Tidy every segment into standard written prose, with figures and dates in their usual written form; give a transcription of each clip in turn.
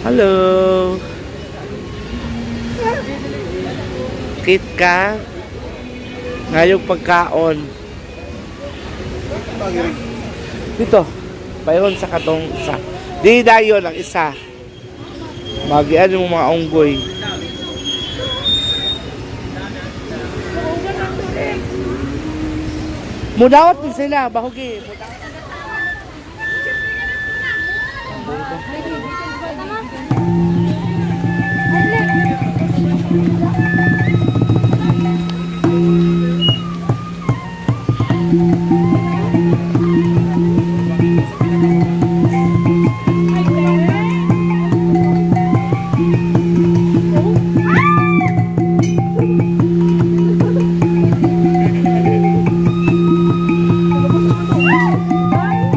Hello. Kit ka? Ngayong pagkaon. Dito. Payon sa katong isa. Di dayon ang isa. Magian yung mga unggoy. Mudawat din sila. Bahugi.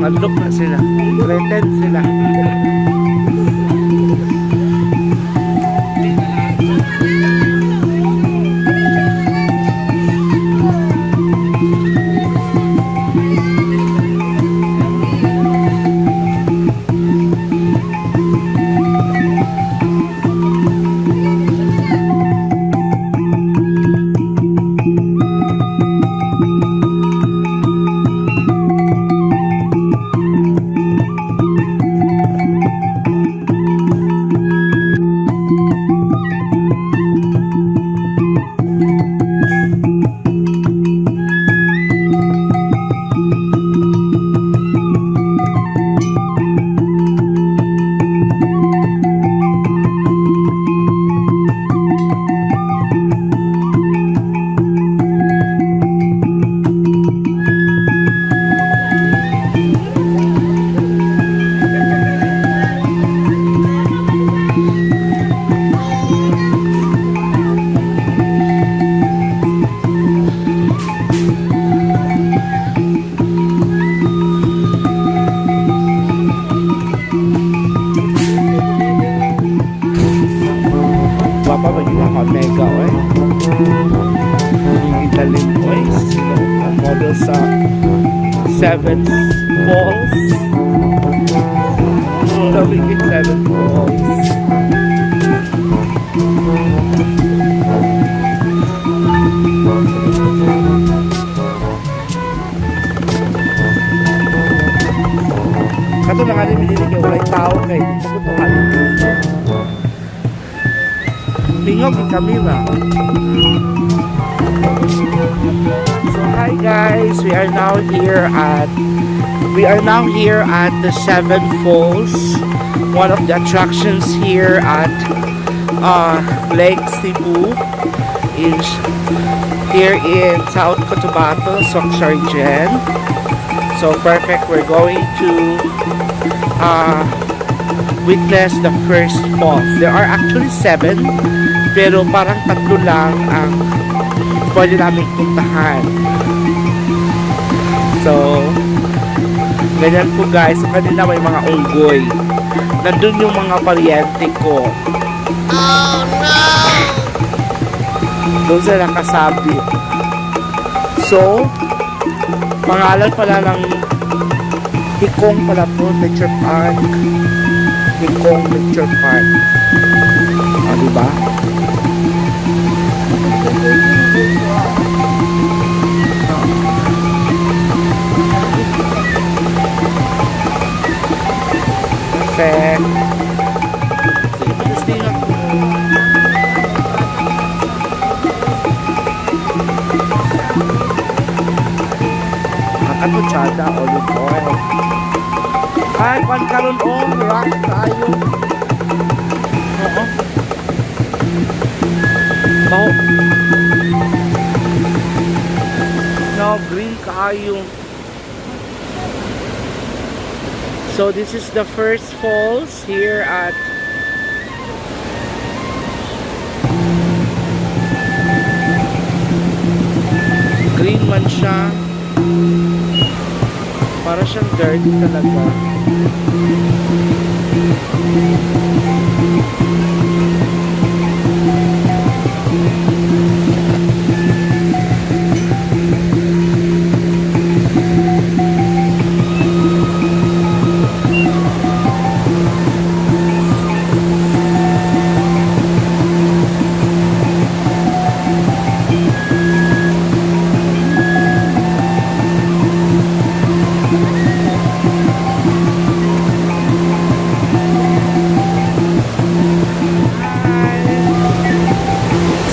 Nandok na sila. Threatened sila. Mega oy. Yung Italy boys, model sa Seven Falls. Tabigin Seven Falls. Kato na nga rin minili walay tao kay puputuhan. Bingog ni Camila. So hi guys, we are now here at the Seven Falls, one of the attractions here at Lake Cebu here in South Cotabato, Sorsogon. So perfect, we're going to witness the first falls. There are actually 7, pero parang 3 lang ang pwede namin puntahan. So ganyan po guys. So kanina may mga unggoy. Nandun yung mga paryente ko. Oh no! Doon sila nakasabit. So pangalan pala ng Hikong pala po, Nature Park. Hikong Nature Park. O, diba? Perfect. Sige, pag-sting ako. Nakatutsada, olive oil. Ay, pan karon rock tayo. Oo. Baho. No, green kayo. So this is the first falls here at green man siya. Para siyang dirty talaga.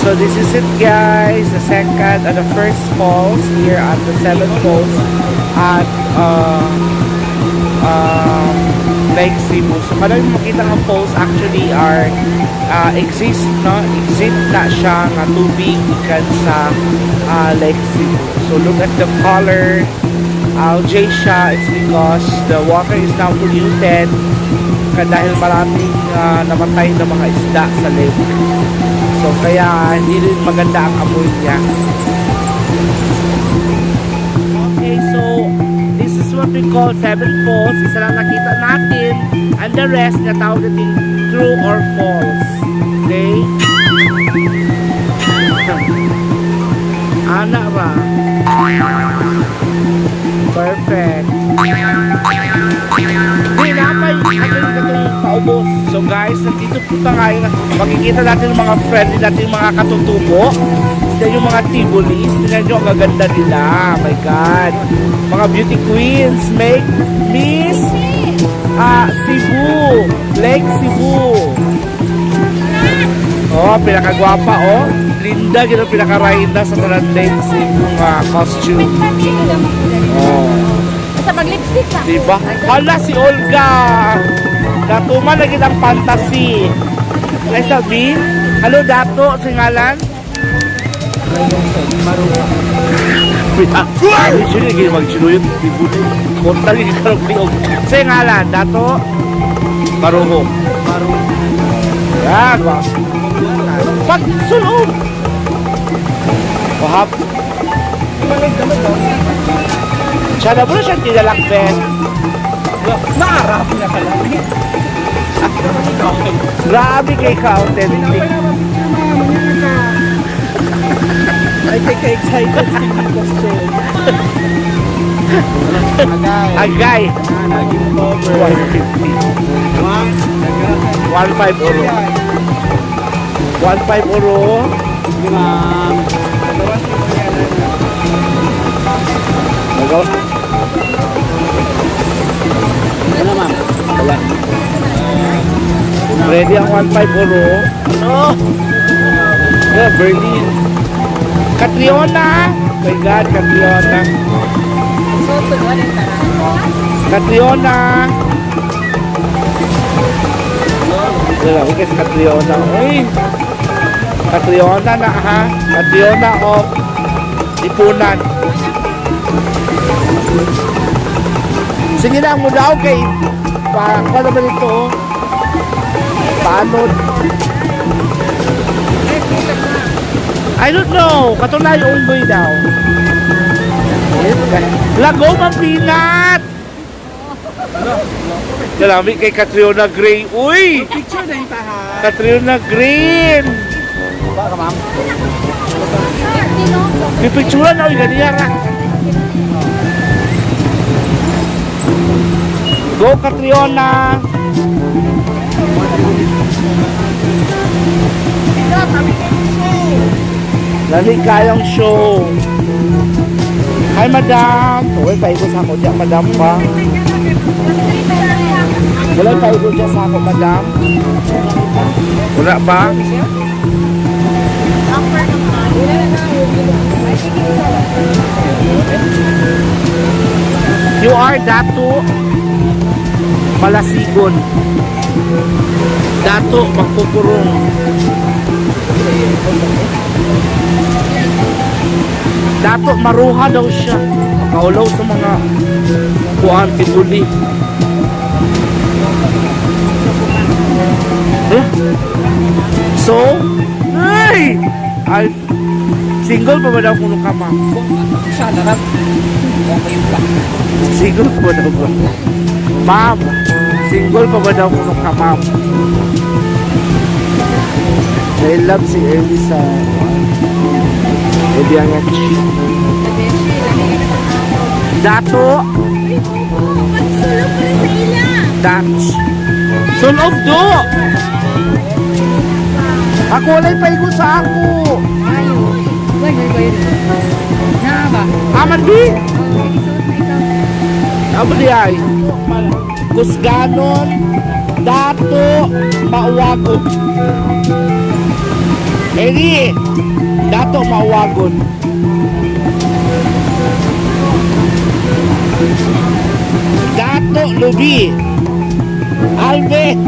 So this is it guys, the second and the first falls here at the 7th falls at Lake Cebu. So kada yung makita ng falls actually are exist na siya nga tubig ikan sa Lake Cebu. So look at the color, algae siya. It's because the water is now polluted dahil maraming namatay na mga isda sa lake. So kaya hindi rin maganda ang amoy niya. Okay, so this is what we call 7 falls. Isa lang nakita natin, and the rest na tawag natin true or false. Okay? Ana ba? Perfect. Hindi napay paubos. So guys, nandito po tayo. Makikita natin yung mga friendly natin, mga katutubo. Yan yung mga tibulis. Tingnan nyo, ang gaganda nila. Oh my God. Mga beauty queens. Make Miss Cebu. Lake Cebu. Oh, pinakagwapa oh. Linda, gino pinaka-rainda sa Talandain Cebu costume. Oh. Sa mag-lipstick sa. Diba? Hala si Olga. Natuman lagi ng fantasy. Ay sabi, halo dato, singalan? Hindi siya lagi mag-sinuyot. Konta lagi karong liog. Singalan, dato? Maruho. Yan ba? Pag sulong. Wahap. Siya na mo na siyang tinalakben. Naarap na pala. Grabe kay ka-authentic. Ay, kaya-excited sa yung costume. Agay. Naging over. 150. 1.5 euro. 1.5 euro. Nagaw? Ano ma'am? Wala. Ready ang 1.5 euro. Oh! Yeah, Berlin. Catriona! My God, Catriona. Catriona! Wala, okay si Catriona. Uy! Catriona na ha? Catriona of Ipunan. Sige na, mo daw kay paano ba ito? Paano? I don't know. Katunay unggoy daw. Lago mapinat! Galami kay Catriona Gray. Uy! Picture na yung tahan. Catriona Green! Baka ma'am? May picture na. Uy, ganyan ra. Go Catriona! Lali kayang show. Hi madam. Uy, paigo sa ako dyan madam pa. Wala paigo dyan sa ako madam. Wala ba? You are Dato Malasigon. Dato Magpupurong. Dato Maruha daw siya. Kaulaw sa mga kuhaan tibuli. So, ay! Ay, single pa ba daw kuno ka ma'am? Siya, narap. Single pa ba daw ko? Ma'am, single pa ba daw kuno ka ma'am? I love si Elisa. Ediangachi. Dato. Dutch. Son of Do. Ako walay paigo sa ako. Aman di? Amo di ay. Kusganon. Dato. Mauwago. Eri, dato mauwagon. Dato Lubi. Albe.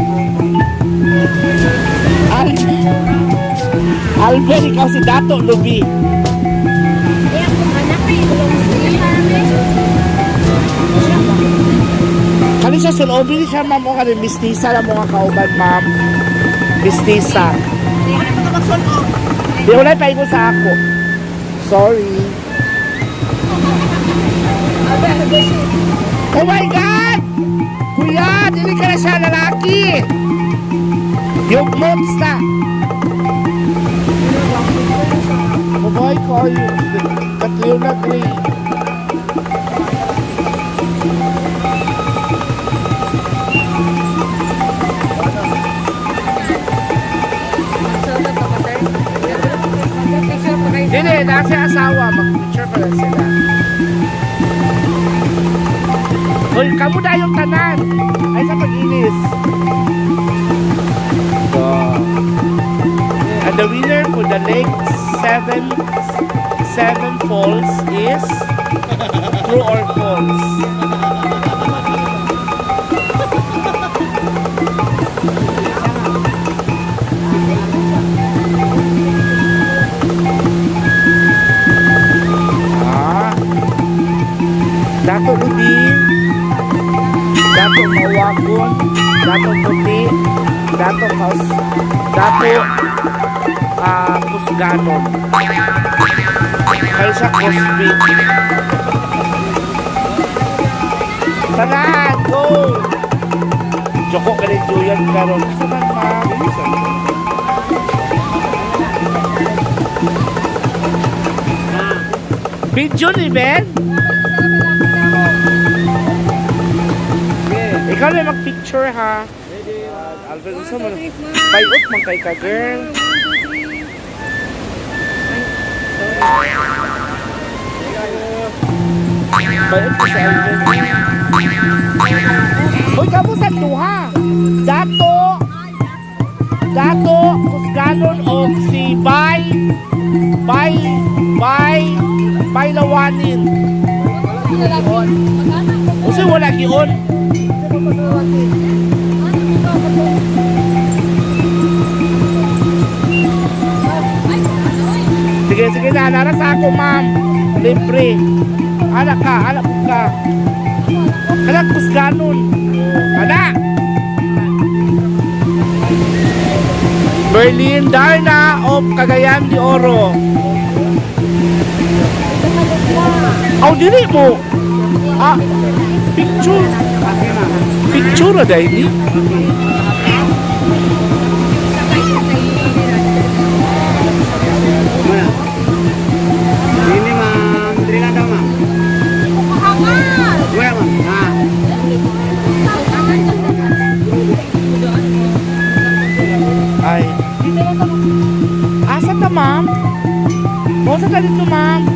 Albe, ikaw si Dato Lubi. Kaya kung anak ay long sleeve. Kani siya sulobi ni siya ma'am o kani mistisa na mga kauban ma'am. Mistisa. Di ulay pa ko sa ako. Sorry. Oh my God! Kuya, dili ka na siya lalaki. Yung mods na. Mabuhay ko yung katliw na gray. Dili, nasa asawa. Mag-picture pa lang sila. Hoy, kamu na yung tanan. Ay, sa pag-inis. So, and the winner for the lake seven falls is true or false? Dato Ludi, Dato Mawagon, Dato Puti, Dato Kusganon. Kaya siya Cosby. Tanan, go! Joko ka rin Julian karon. Saman ma'am. Video ni Ben? Ikaw na mag-picture ha. Alvin, gusto mo na. Bayot man kay ka, girl. Bayot ko sa Alvin. Hoy, kamu sa duha. Dato, Kusganon o si Bay Lawanin. Kasi wala gion. Sige na, naras ako ma'am. Libre. Anak ka. Anak Kusganon. Anak. Berlin Darna of Cagayan de Oro. Oh, dili mo. Ah, picture. Picture na dahil. Ini ma'am, diri lang daw ma'am. Wala ma'am. Ay. Asa ta, ma'am? Mo sa dito, ma'am?